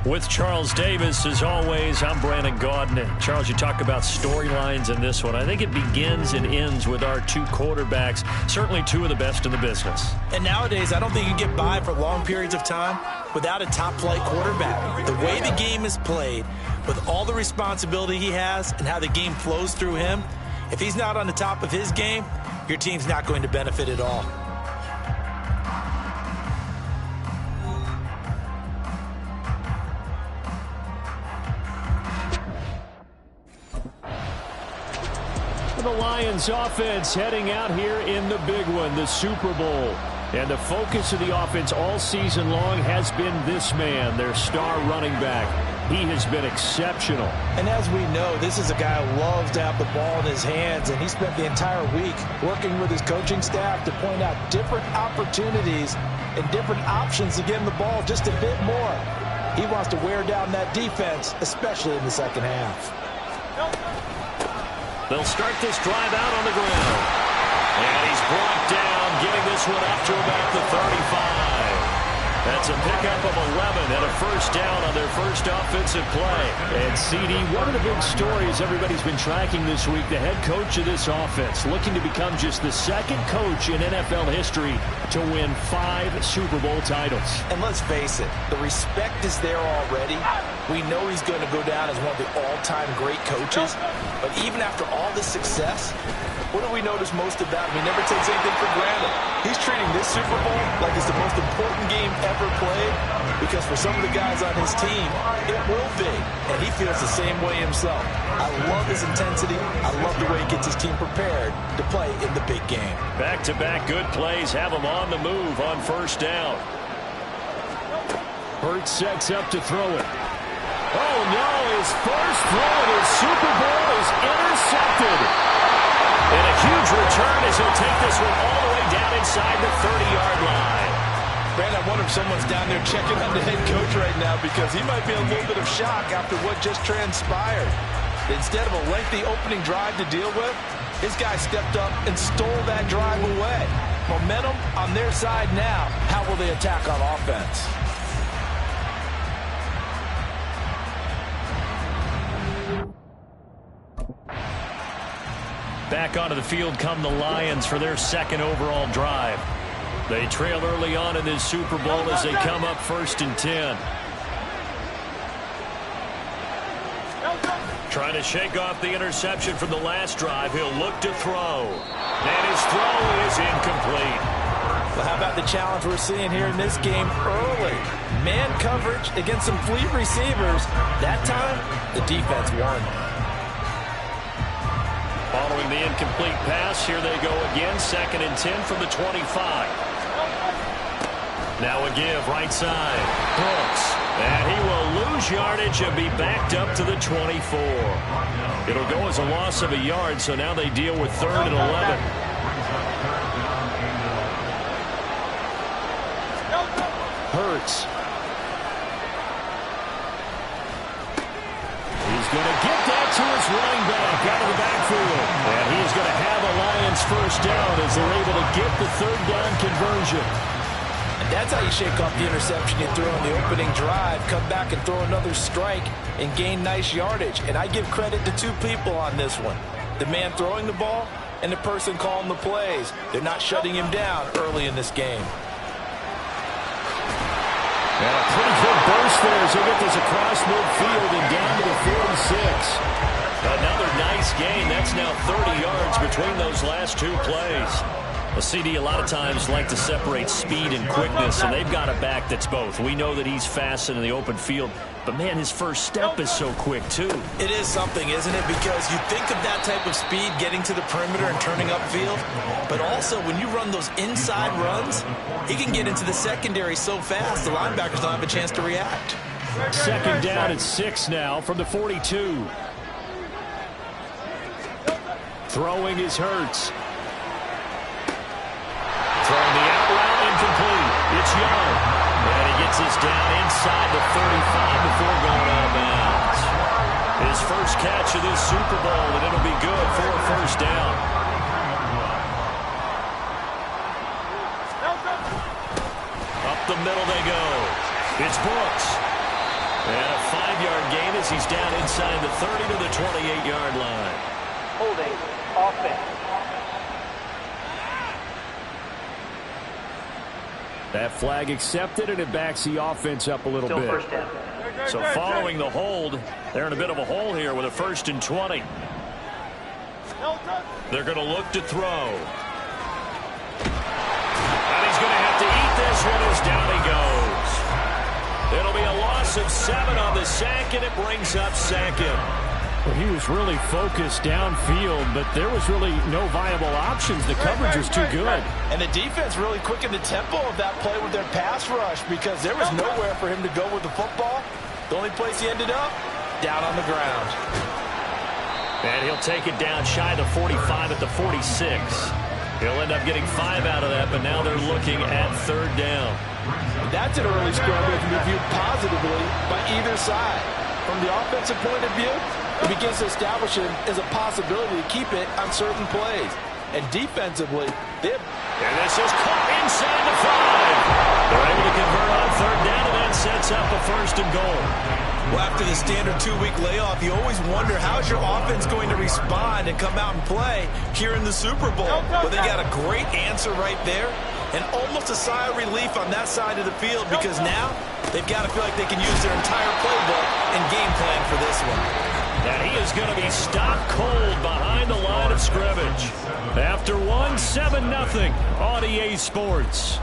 With Charles Davis, as always, I'm Brandon Gaudin. And Charles, you talk about storylines in this one. I think it begins and ends with our two quarterbacks, certainly two of the best in the business. And nowadays, I don't think you can get by for long periods of time without a top-flight quarterback. The way the game is played, with all the responsibility he has and how the game flows through him, if he's not on the top of his game, your team's not going to benefit at all. The Lions offense heading out here in the big one, the Super Bowl. And the focus of the offense all season long has been this man, their star running back. He has been exceptional. And as we know, this is a guy who loves to have the ball in his hands, and he spent the entire week working with his coaching staff to point out different opportunities and different options to get him the ball just a bit more. He wants to wear down that defense, especially in the second half. They'll start this drive out on the ground. And he's brought down, getting this one up to about the 35. That's a pickup of 11 and a first down on their first offensive play. And CD, one of the big stories everybody's been tracking this week, the head coach of this offense, looking to become just the second coach in NFL history to win 5 Super Bowl titles. And let's face it, the respect is there already. We know he's going to go down as one of the all-time great coaches. But even after all this success, what do we notice most about him? He never takes anything for granted. He's treating this Super Bowl like it's the most important game ever played, because for some of the guys on his team, it will be. And he feels the same way himself. I love his intensity. I love the way he gets his team prepared to play in the big game. Back-to-back good plays have him on the move on first down. Hurts sets up to throw it. Oh, no, his first throw of his Super Bowl is intercepted. And a huge return as he'll take this one all the way down inside the 30-yard line. Brandon, I wonder if someone's down there checking on the head coach right now, because he might be in a little bit of shock after what just transpired. Instead of a lengthy opening drive to deal with, his guy stepped up and stole that drive away. Momentum on their side now. How will they attack on offense? Back onto the field come the Lions for their second overall drive. They trail early on in this Super Bowl as they come up 1st and 10. Trying to shake off the interception from the last drive. He'll look to throw. And his throw is incomplete. Well, how about the challenge we're seeing here in this game early? Man coverage against some fleet receivers. That time, the defense won. Following the incomplete pass, here they go again. 2nd and 10 from the 25. Now a give, right side. Brooks. And he will lose yardage and be backed up to the 24. It'll go as a loss of a yard, so now they deal with 3rd and 11. Hurts. He's going to get that to his running back out of the backfield. And he's going to have a Lions first down as they're able to get the 3rd down conversion. And that's how you shake off the interception you threw on the opening drive. Come back and throw another strike and gain nice yardage. And I give credit to 2 people on this one. The man throwing the ball and the person calling the plays. They're not shutting him down early in this game. And a pretty good burst there as he'll get this across midfield and down to the 46. Another nice gain. That's now 30 yards between those last 2 plays. The CD a lot of times like to separate speed and quickness, and they've got a back that's both. We know that he's fast in the open field, but man, his first step is so quick too. It is something, isn't it? Because you think of that type of speed getting to the perimeter and turning upfield, but also when you run those inside runs, he can get into the secondary so fast the linebackers don't have a chance to react. 2nd down at 6 now from the 42. Throwing is Hurts. Throwing the out route, incomplete. It's Young. And he gets this down inside the 35 before going out of bounds. His first catch of this Super Bowl, and it'll be good for a first down. Up the middle they go. It's Brooks. as he's down inside the 30 to the 28-yard line. Holding offense. That flag accepted, and it backs the offense up a little bit. First down. So following the hold, they're in a bit of a hole here with a 1st and 20. They're going to look to throw. And he's going to have to eat this one as down he goes. It'll be a loss of 7 on the sack, and it brings up 2nd. Well, he was really focused downfield, but there was really no viable options. The coverage was too good. And the defense really quickened the tempo of that play with their pass rush because there was nowhere for him to go with the football. The only place he ended up, down on the ground. And he'll take it down shy of the 45 at the 46. He'll end up getting 5 out of that, but now they're looking at 3rd down. That's an early scrum that can be viewed positively by either side. From the offensive point of view, it begins to establish it as a possibility to keep it on certain plays. And defensively, and this is caught inside the 5. They're able to convert on 3rd down, and that sets up a 1st and goal. Well, after the standard 2-week layoff, you always wonder how's your offense going to respond and come out and play here in the Super Bowl. Well, they got a great answer right there and almost a sigh of relief on that side of the field because now they've got to feel like they can use their entire playbook and game plan for this one. And he is going to be stopped cold behind the line of scrimmage. After 7-0 on EA Sports.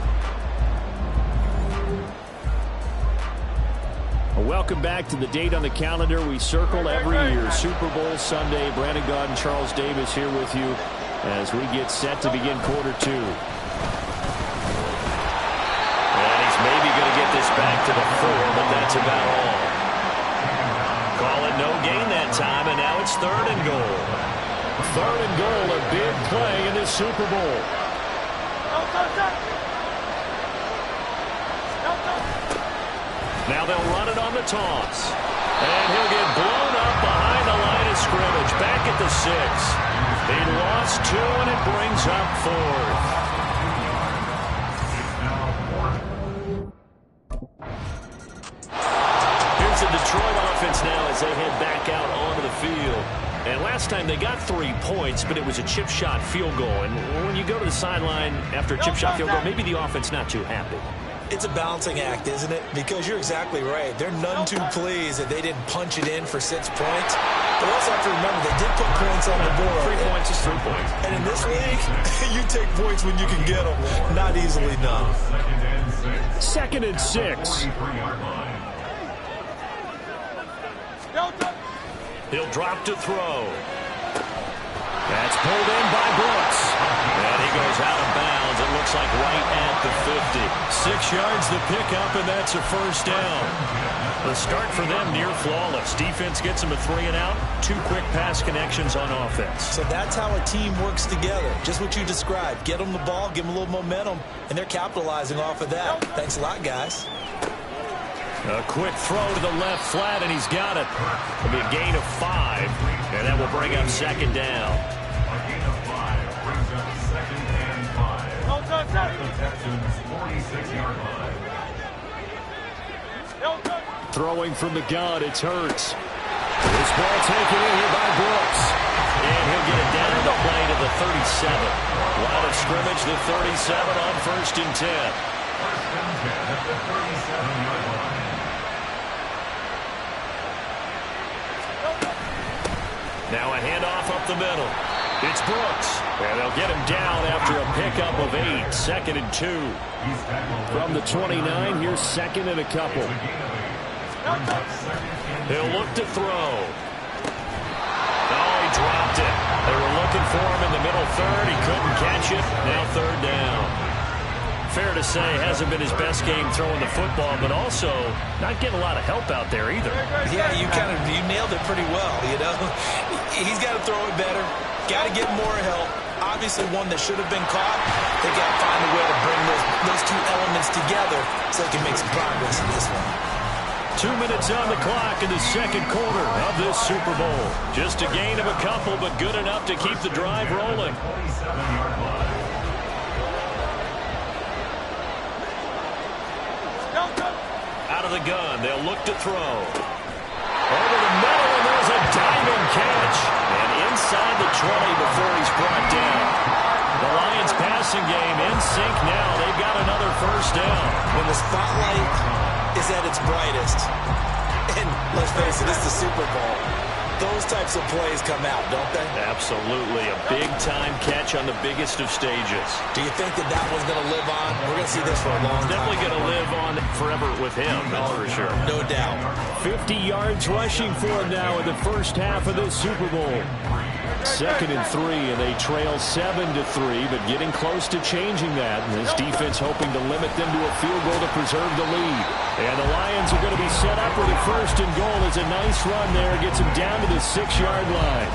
Welcome back to the date on the calendar we circle every year. Super Bowl Sunday. Brandon Gaudin, Charles Davis here with you as we get set to begin quarter 2. And he's maybe going to get this back to the 4, but that's about all. Call it no gain that time, and now it's 3rd and goal. 3rd and goal, a big play in this Super Bowl. Now they'll run it on the toss. And he'll get blown up behind the line of scrimmage. Back at the 6. He lost 2, and it brings up 4th. Here's the Detroit offense now as they head back out onto the field. And last time they got 3 points, but it was a chip shot field goal. And when you go to the sideline after a chip shot field goal, maybe the offense not too happy. It's a balancing act, isn't it? Because you're exactly right. They're none too pleased that they didn't punch it in for 6 points. But also have to remember, they did put points on the board. 3 points is 3 points. And in this league, you take points when you can get them. Not easily done. 2nd and 6. He'll drop to throw. That's pulled in by Brooks. And he goes out of bounds. It looks like right at the 50. 6 yards the pickup, and that's a 1st down. The start for them near flawless. Defense gets them a 3 and out. 2 quick pass connections on offense. So that's how a team works together. Just what you described. Get them the ball, give them a little momentum, and they're capitalizing off of that. Thanks a lot, guys. A quick throw to the left flat, and he's got it. It'll be a gain of 5, and that will bring up 2nd down. A gain of 5 brings up 2nd and 5. The Texans 46-yard line. Throwing from the gun, it's Hurts. This ball taken in here by Brooks. And he'll get it down the play to the 37. Line of scrimmage, the 37 on 1st and 10. 1st and 10 at the 37-yard line. Now a handoff up the middle. It's Brooks. And they'll get him down after a pickup of 8. 2nd and 2. From the 29, here's 2nd and a couple. He'll look to throw. Oh, he dropped it. They were looking for him in the middle 3rd. He couldn't catch it. Now 3rd down. Fair to say, hasn't been his best game throwing the football, but also not getting a lot of help out there either. Yeah, you nailed it pretty well, you know. He's got to throw it better. Got to get more help. Obviously one that should have been caught. They got to find a way to bring those 2 elements together so they can make some progress in this one. 2 minutes on the clock in the 2nd quarter of this Super Bowl. Just a gain of a couple, but good enough to keep the drive rolling. Out of the gun, they'll look to throw. Over the middle, and there's a diving catch. And inside the 20 before he's brought down. The Lions passing game in sync now. They've got another first down. When the spotlight is at its brightest, and let's face it, it's the Super Bowl, those types of plays come out, don't they? Absolutely. A big-time catch on the biggest of stages. Do you think that one's going to live on? We're going to see this for a long time. Definitely going to live on forever with him, that's for sure. No doubt. 50 yards rushing for him now in the first half of this Super Bowl. 2nd and 3, and they trail 7-3, but getting close to changing that. And this defense hoping to limit them to a field goal to preserve the lead. And the Lions are going to be set up with a 1st and goal. It's a nice run there. Gets them down to the 6-yard line.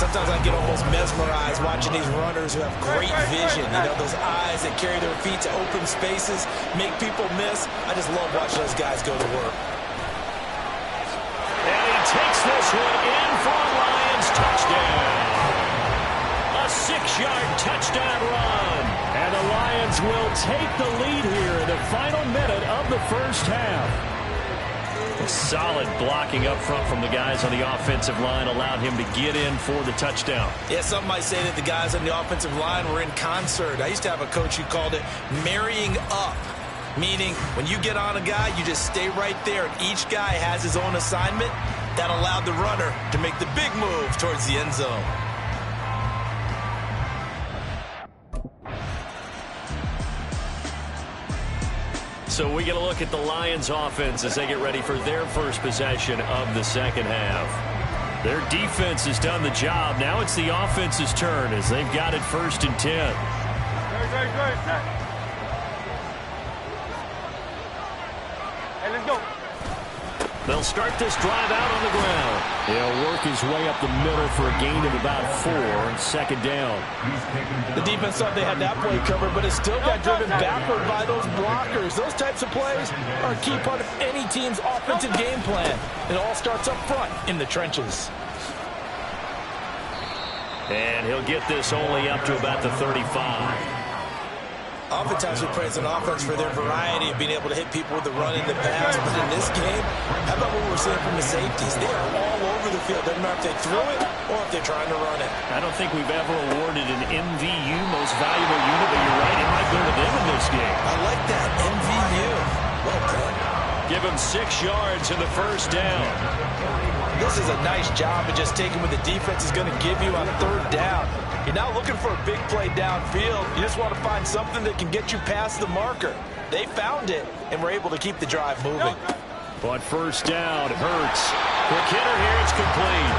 Sometimes I get almost mesmerized watching these runners who have great vision. You know, those eyes that carry their feet to open spaces, make people miss. I just love watching those guys go to work. And he takes this one in for a Lions touchdown. A 6-yard touchdown run. And the Lions will take the lead here in the final minute of the first half. Solid blocking up front from the guys on the offensive line allowed him to get in for the touchdown. Yeah, some might say that the guys on the offensive line were in concert. I used to have a coach who called it marrying up, meaning when you get on a guy, you just stay right there, and each guy has his own assignment. That allowed the runner to make the big move towards the end zone. So we get a look at the Lions offense as they get ready for their first possession of the second half. Their defense has done the job. Now it's the offense's turn as they've got it 1st and 10. Hey, let's go. They'll start this drive out on the ground. He'll work his way up the middle for a gain of about 4, 2nd down. The defense thought they had that play covered, but it still got driven backward by those blockers. Those types of plays are a key part of any team's offensive game plan. It all starts up front in the trenches. And he'll get this only up to about the 35. Oftentimes we praise an offense for their variety of being able to hit people with the run in the pass. But in this game, how about what we're seeing from the safeties? They are all over the field. Doesn't matter if they throw it or if they're trying to run it. I don't think we've ever awarded an MVU, most valuable unit, but you're right, it might go to them in this game. I like that, MVU. Well done. Give him 6 yards in the first down. This is a nice job of just taking what the defense is going to give you on 3rd down. You're not looking for a big play downfield. You just want to find something that can get you past the marker. They found it, and were able to keep the drive moving. On 1st down, Hurts. Quick hitter here, it's complete.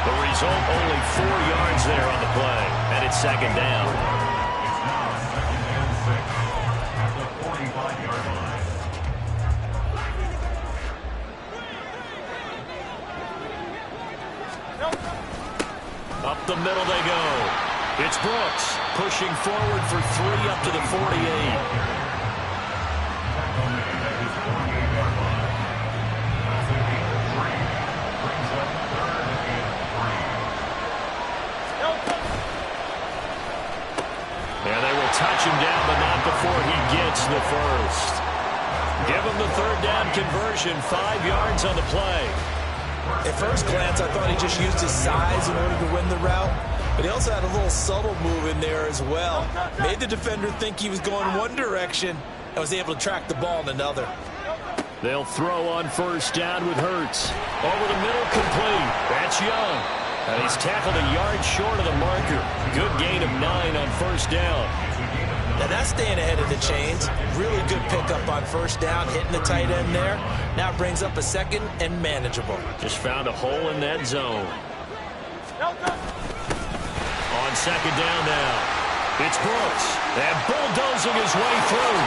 The result, only 4 yards there on the play, and it's 2nd down. It's now 2nd and 6 at the 45-yard line. Up the middle they go. It's Brooks pushing forward for 3 up to the 48. And they will touch him down, but not before he gets the first. Give him the 3rd down conversion, 5 yards on the play. At first glance, I thought he just used his size in order to win the route, but he also had a little subtle move in there as well. Made the defender think he was going one direction and was able to track the ball in another. They'll throw on 1st down with Hurts. Over the middle, complete. That's Young. And he's tackled a yard short of the marker. Good gain of 9 on 1st down. Now that's staying ahead of the chains. Really good pickup on 1st down, hitting the tight end there. Now brings up a 2nd and manageable. Just found a hole in that zone. On 2nd down now. It's Brooks. And bulldozing his way through.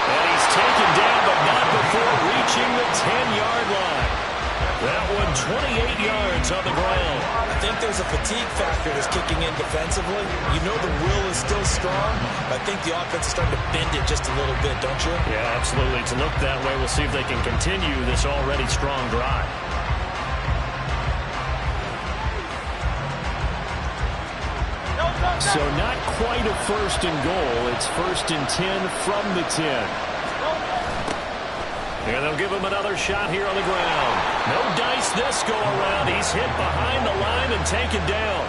And he's taken down, but not before reaching the 10-yard line. That one 28 yards on the ground. I think there's a fatigue factor that's kicking in defensively. You know the will is still strong, but I think the offense is starting to bend it just a little bit, don't you? Yeah, absolutely. To look that way, we'll see if they can continue this already strong drive. So not quite a 1st and goal. It's 1st and 10 from the 10. And they'll give him another shot here on the ground. No dice this go around. He's hit behind the line and taken down.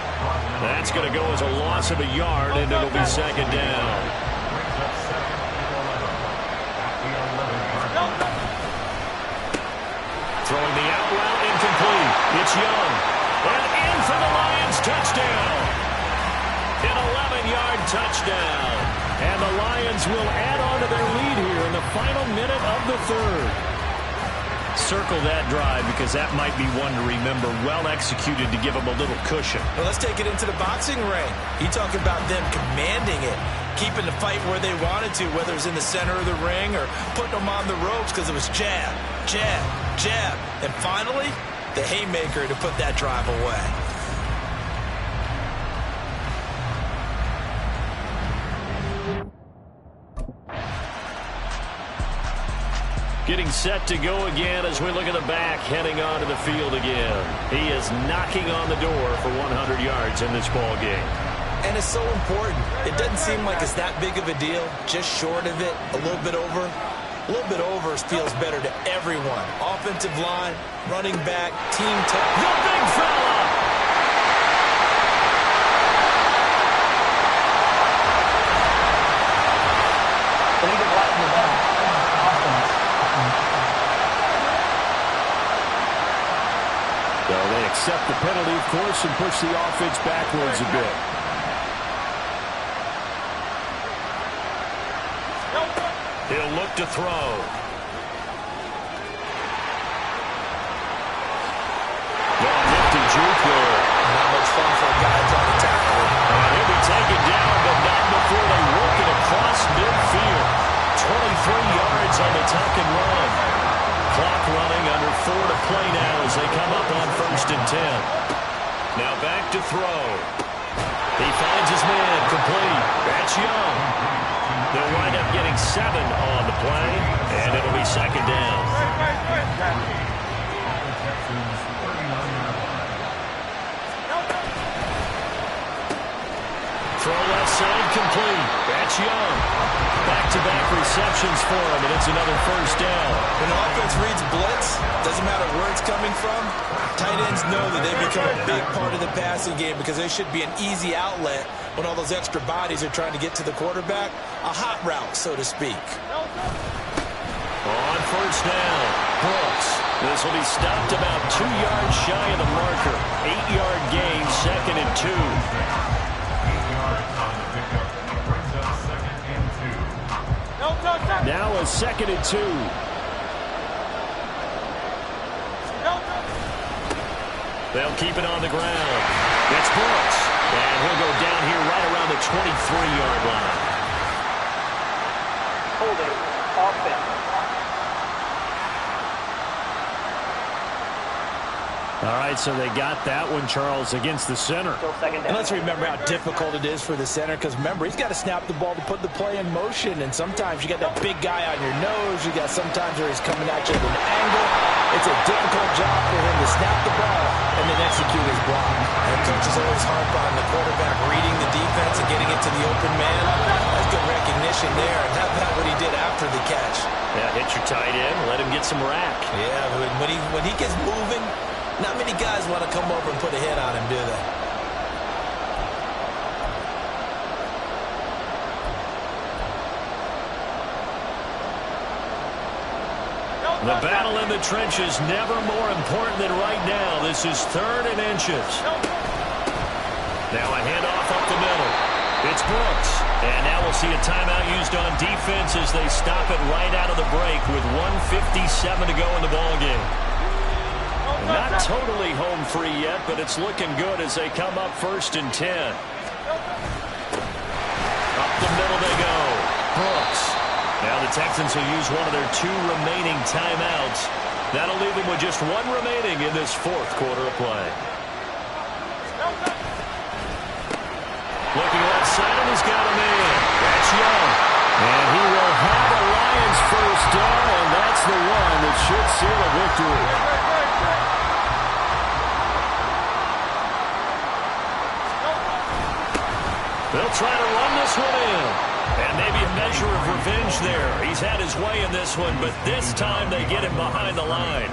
That's going to go as a loss of a yard, and it'll be second down. Throwing the out route incomplete. It's Young. And in for the Lions touchdown. An 11-yard touchdown. And the Lions will add on to their lead here in the final minute of the third. Circle that drive because that might be one to remember. Well executed to give them a little cushion. Well, let's take it into the boxing ring. You talk about them commanding it, keeping the fight where they wanted to, whether it's in the center of the ring or putting them on the ropes because it was jab, jab, jab. And finally, the haymaker to put that drive away. Getting set to go again as we look at the back, heading onto the field again. He is knocking on the door for 100 yards in this ball game. And it's so important. It doesn't seem like it's that big of a deal. Just short of it, a little bit over. A little bit over feels better to everyone. Offensive line, running back, team tough. The big fella! Well, they accept the penalty, of course, and push the offense backwards a bit. He'll look to throw. Well, lifted juke there. Not much fun for a guy trying to tackle him. He'll be taken down, but not before they work it across midfield. 23 yards on the tuck and run. Clock running, under 4 to play now as they come up on 1st and 10. Now back to throw. He finds his man, complete. That's Young. They'll wind up getting 7 on the play, and it'll be second down. Throw left side, complete. That's Young. Back-to-back receptions for him, and it's another 1st down. When the offense reads blitz, doesn't matter where it's coming from, tight ends know that they become a big part of the passing game because they should be an easy outlet when all those extra bodies are trying to get to the quarterback. A hot route, so to speak. On 1st down, Brooks. This will be stopped about 2 yards shy of the marker. 8-yard gain, 2nd and 2. Now a 2nd and 2. They'll keep it on the ground. It's Brooks. And he'll go down here right around the 23-yard line. Holding. Offense. All right, so they got that one, Charles, against the center. And let's remember how difficult it is for the center because, remember, he's got to snap the ball to put the play in motion. And sometimes you got that big guy on your nose. You got sometimes where he's coming at you at an angle. It's a difficult job for him to snap the ball and then execute his block. And coaches always harp on the quarterback reading the defense and getting it to the open man. That's good recognition there. And have that what he did after the catch. Yeah, hit your tight end. Let him get some rack. Yeah, when he gets moving, not many guys want to come over and put a hit on him, do they? The battle in the trenches never more important than right now. This is 3rd and inches. Now a handoff up the middle. It's Brooks. And now we'll see a timeout used on defense as they stop it right out of the break with 1:57 to go in the ballgame. Not totally home free yet, but it's looking good as they come up 1st and 10. Up the middle they go. Brooks. Now the Texans will use one of their 2 remaining timeouts. That'll leave them with just 1 remaining in this 4th quarter of play. Looking left side, and he's got a man. That's Young. And he will have a Lions 1st down, and that's the one that should seal a victory. They'll try to run this one in. And maybe a measure of revenge there. He's had his way in this one, but this time they get him behind the line.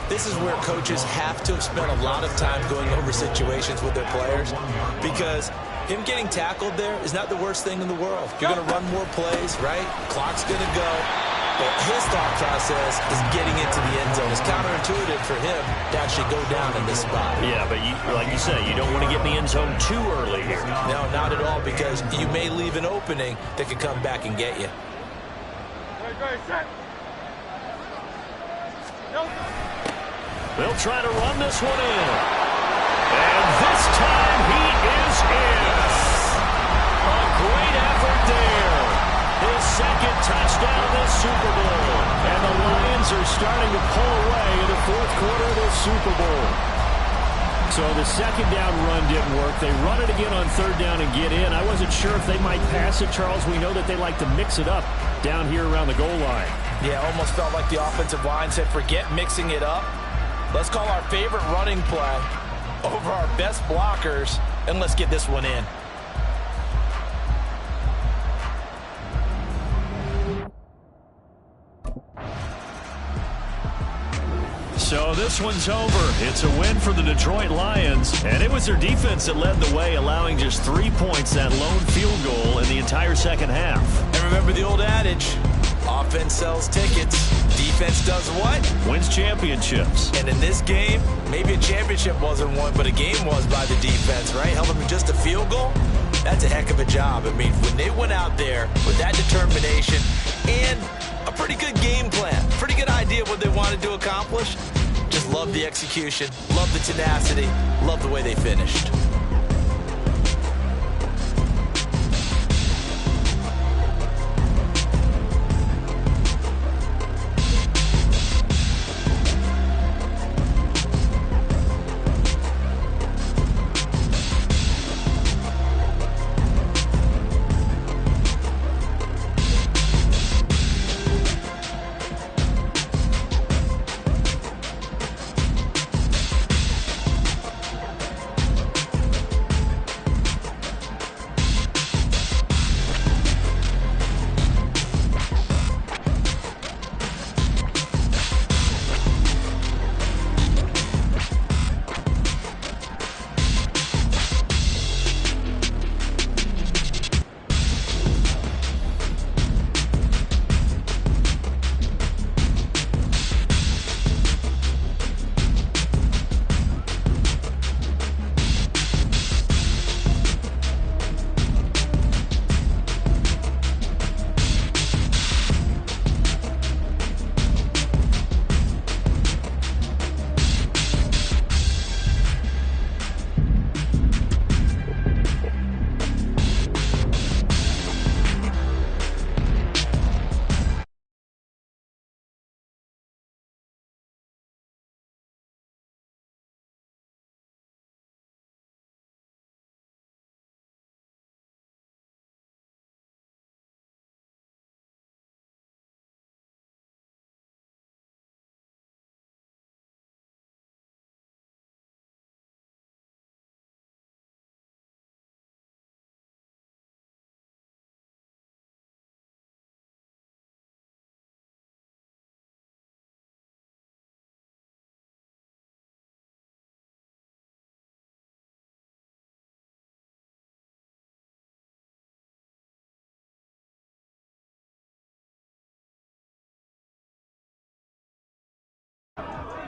this is where coaches have to have spent a lot of time going over situations with their players, because him getting tackled there is not the worst thing in the world. You're going to run more plays, right? Clock's going to go. But his thought process is getting into the end zone. It's counterintuitive for him to actually go down in this spot. Yeah, but like you said, you don't want to get in the end zone too early here. No, not at all, because you may leave an opening that could come back and get you. They'll try to run this one in. And this time he is in. A great effort there. His second touchdown of this Super Bowl. And the Lions are starting to pull away in the fourth quarter of this Super Bowl. So the second down run didn't work. They run it again on third down and get in. I wasn't sure if they might pass it, Charles. We know that they like to mix it up down here around the goal line. Yeah, almost felt like the offensive line said, forget mixing it up. Let's call our favorite running play over our best blockers, and let's get this one in. So this one's over. It's a win for the Detroit Lions, and it was their defense that led the way, allowing just 3 points, that lone field goal in the entire second half. And remember the old adage, offense sells tickets, defense does what? Wins championships. And in this game, maybe a championship wasn't won, but a game was by the defense, right? Held them to just a field goal. That's a heck of a job. I mean, when they went out there with that determination and a pretty good game plan, pretty good idea of what they wanted to accomplish, just love the execution, love the tenacity, love the way they finished.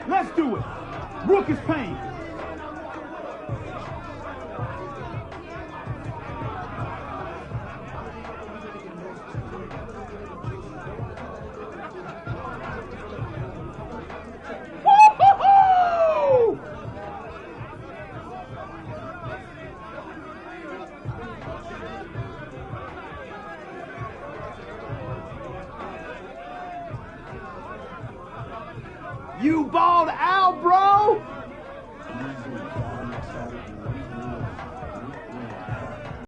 Let's do it. Rook is pain. You balled out, bro!